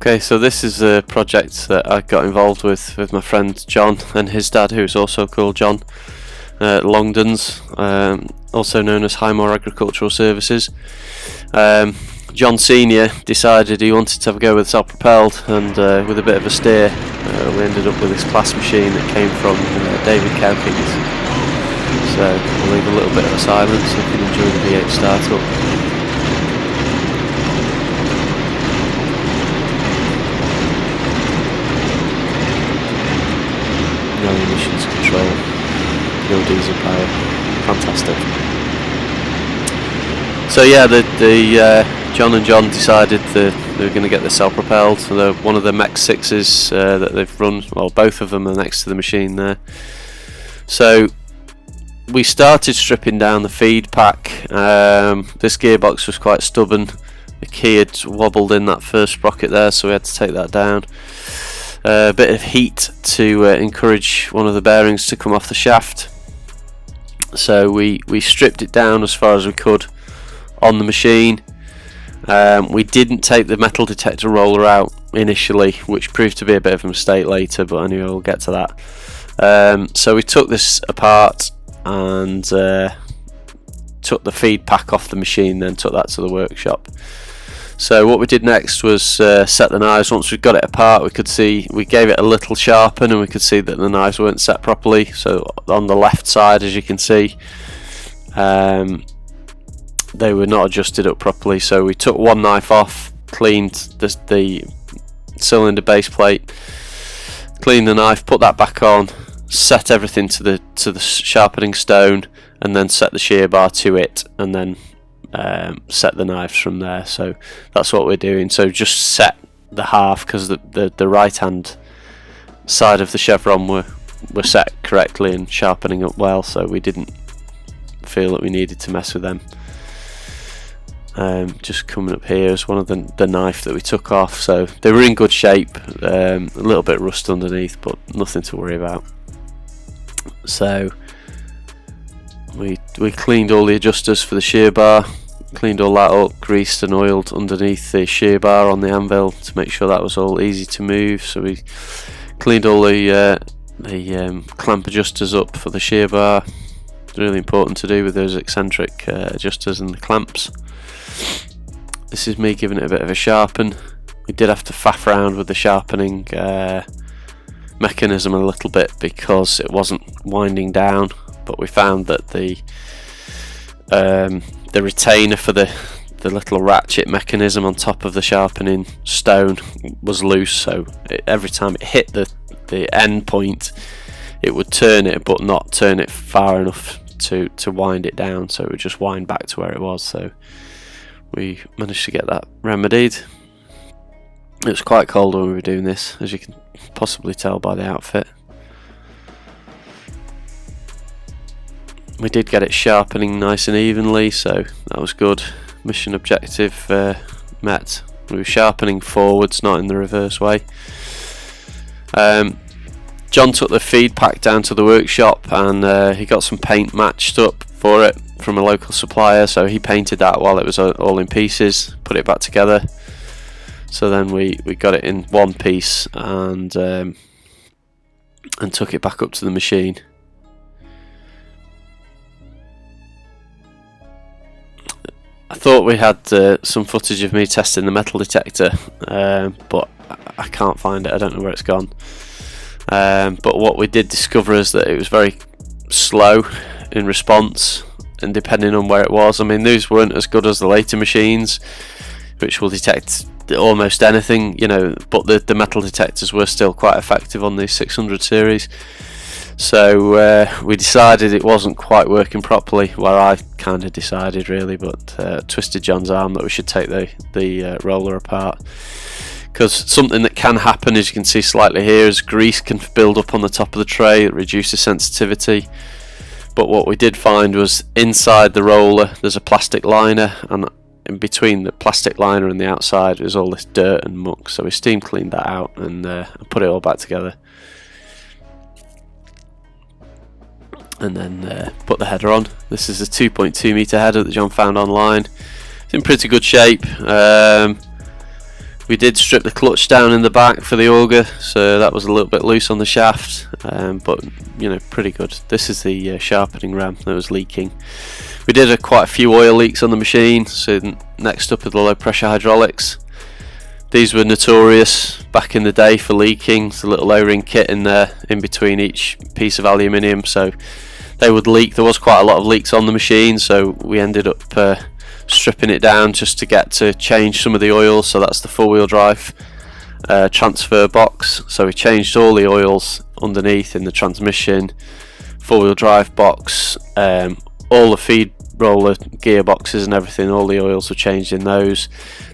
Okay, so this is a project that I got involved with my friend John and his dad, who's also called John, Longden's, also known as Highmore Agricultural Services. John Senior decided he wanted to have a go with self-propelled, and with a bit of a steer, we ended up with this Claas machine that came from David Cowkins. So I'll leave a little bit of silence so you can enjoy the V8 startup. No emissions control, no diesel power, fantastic. So yeah, John and John decided that they were going to get the self-propelled. So one of the Mech 6s that they've run, well, both of them are next to the machine there. So we started stripping down the feed pack. This gearbox was quite stubborn. The key had wobbled in that first sprocket there, so we had to take that down. A bit of heat to encourage one of the bearings to come off the shaft. So we stripped it down as far as we could on the machine. We didn't take the metal detector roller out initially, which proved to be a bit of a mistake later, but anyway, we'll get to that. So we took this apart and took the feed pack off the machine, then took that to the workshop. So what we did next was set the knives. Once we got it apart, we gave it a little sharpen, and we could see that the knives weren't set properly. So on the left side, as you can see, they were not adjusted up properly. So we took one knife off, cleaned the cylinder base plate, cleaned the knife, put that back on, set everything to the sharpening stone, and then set the shear bar to it, and then set the knives from there. So that's what we're doing. So just set the half, because the right hand side of the chevron were set correctly and sharpening up well, so we didn't feel that we needed to mess with them. Just coming up here is one of the knife that we took off. So they were in good shape, a little bit rust underneath, but nothing to worry about. So we cleaned all the adjusters for the shear bar, cleaned all that up, greased and oiled underneath the shear bar on the anvil to make sure that was all easy to move. So we cleaned all the clamp adjusters up for the shear bar. It's really important to do with those eccentric adjusters and the clamps. This is me giving it a bit of a sharpen. We did have to faff around with the sharpening mechanism a little bit because it wasn't winding down, but we found that the retainer for the little ratchet mechanism on top of the sharpening stone was loose, so every time it hit the end point, it would turn it, but not turn it far enough to wind it down, so it would just wind back to where it was. So we managed to get that remedied. It was quite cold when we were doing this, as you can possibly tell by the outfit. We did get it sharpening nice and evenly, so that was good. Mission objective met. We were sharpening forwards, not in the reverse way. John took the feed pack down to the workshop, and he got some paint matched up for it from a local supplier, so he painted that while it was all in pieces, put it back together. So then we got it in one piece and took it back up to the machine. I thought we had some footage of me testing the metal detector, but I can't find it. I don't know where it's gone. But what we did discover is that it was very slow in response, and depending on where it was, I mean, these weren't as good as the later machines, which will detect almost anything, you know, but the metal detectors were still quite effective on the 600 series. So we decided it wasn't quite working properly. Well, I kind of decided really, but twisted John's arm that we should take the roller apart, because something that can happen, as you can see slightly here, is grease can build up on the top of the tray. It reduces sensitivity. But what we did find was inside the roller there's a plastic liner, and in between the plastic liner and the outside is all this dirt and muck. So we steam cleaned that out and put it all back together, and then put the header on. This is a 2.2 meter header that John found online. It's in pretty good shape. We did strip the clutch down in the back for the auger, so that was a little bit loose on the shaft, but you know, pretty good. This is the sharpening ram that was leaking. We did quite a few oil leaks on the machine, so next up are the low pressure hydraulics. These were notorious back in the day for leaking. There's a little O-ring kit in there in between each piece of aluminium, so they would leak. There was quite a lot of leaks on the machine, so we ended up stripping it down just to get to change some of the oils. So that's the four-wheel drive transfer box, so we changed all the oils underneath in the transmission, four-wheel drive box, all the feed roller gearboxes and everything, all the oils were changed in those.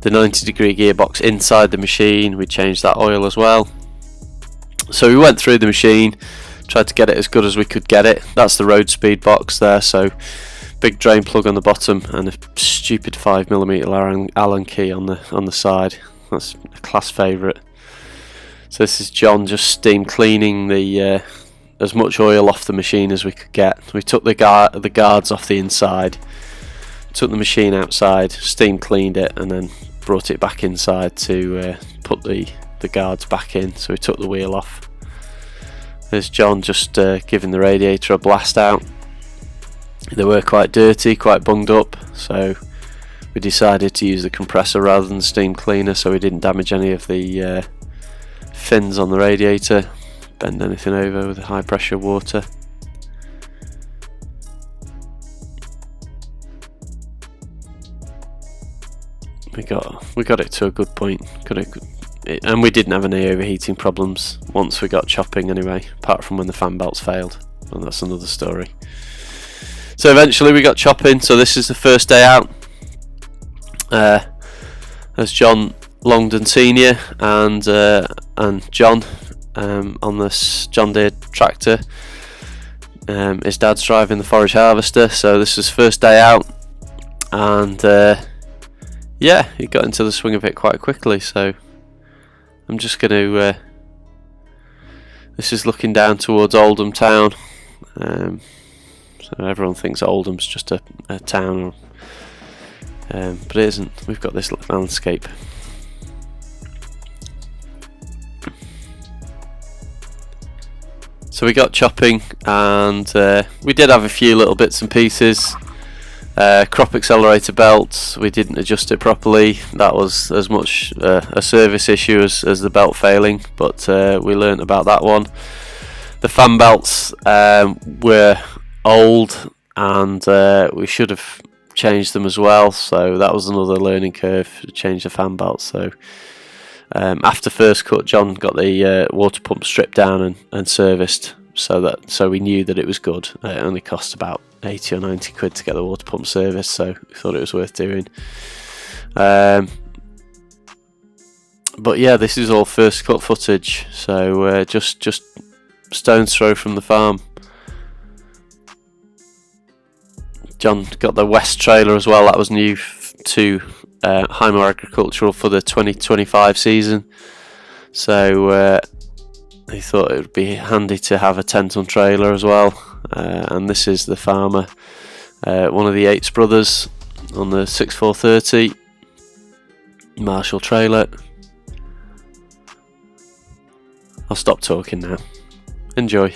The 90-degree gearbox inside the machine, we changed that oil as well. So we went through the machine, tried to get it as good as we could get it. That's the road speed box there, so big drain plug on the bottom and a stupid 5mm Allen key on the side. That's a Claas favourite. So this is John just steam cleaning the as much oil off the machine as we could get. We took the guards off the inside, took the machine outside, steam cleaned it, and then brought it back inside to put the guards back in. So we took the wheel off. There's John just giving the radiator a blast out. They were quite dirty, quite bunged up, so we decided to use the compressor rather than the steam cleaner, so we didn't damage any of the fins on the radiator, bend anything over with the high pressure water. We got it to a good point. And we didn't have any overheating problems once we got chopping anyway, apart from when the fan belts failed, and that's another story. So eventually we got chopping. So this is the first day out. There's John Longden Senior and John on this John Deere tractor. His dad's driving the forage harvester. So this is first day out, and yeah, he got into the swing of it quite quickly. So I'm just going to. This is looking down towards Oldham town. So everyone thinks Oldham's just a town, but it isn't. We've got this landscape. So we got chopping, and we did have a few little bits and pieces. Crop accelerator belts, we didn't adjust it properly. That was as much a service issue as the belt failing, but we learnt about that one. The fan belts were old, and we should have changed them as well, so that was another learning curve to change the fan belts. So after first cut, John got the water pump stripped down and serviced, so we knew that it was good. It only cost about 80 or 90 quid to get the water pump serviced, so we thought it was worth doing. But yeah, this is all first cut footage, so just stone's throw from the farm. John got the West trailer as well. That was new to Hymo Agricultural for the 2025 season. So he thought it would be handy to have a 10-ton trailer as well. And this is the farmer, one of the Yates brothers on the 6430 Marshall trailer. I'll stop talking now. Enjoy.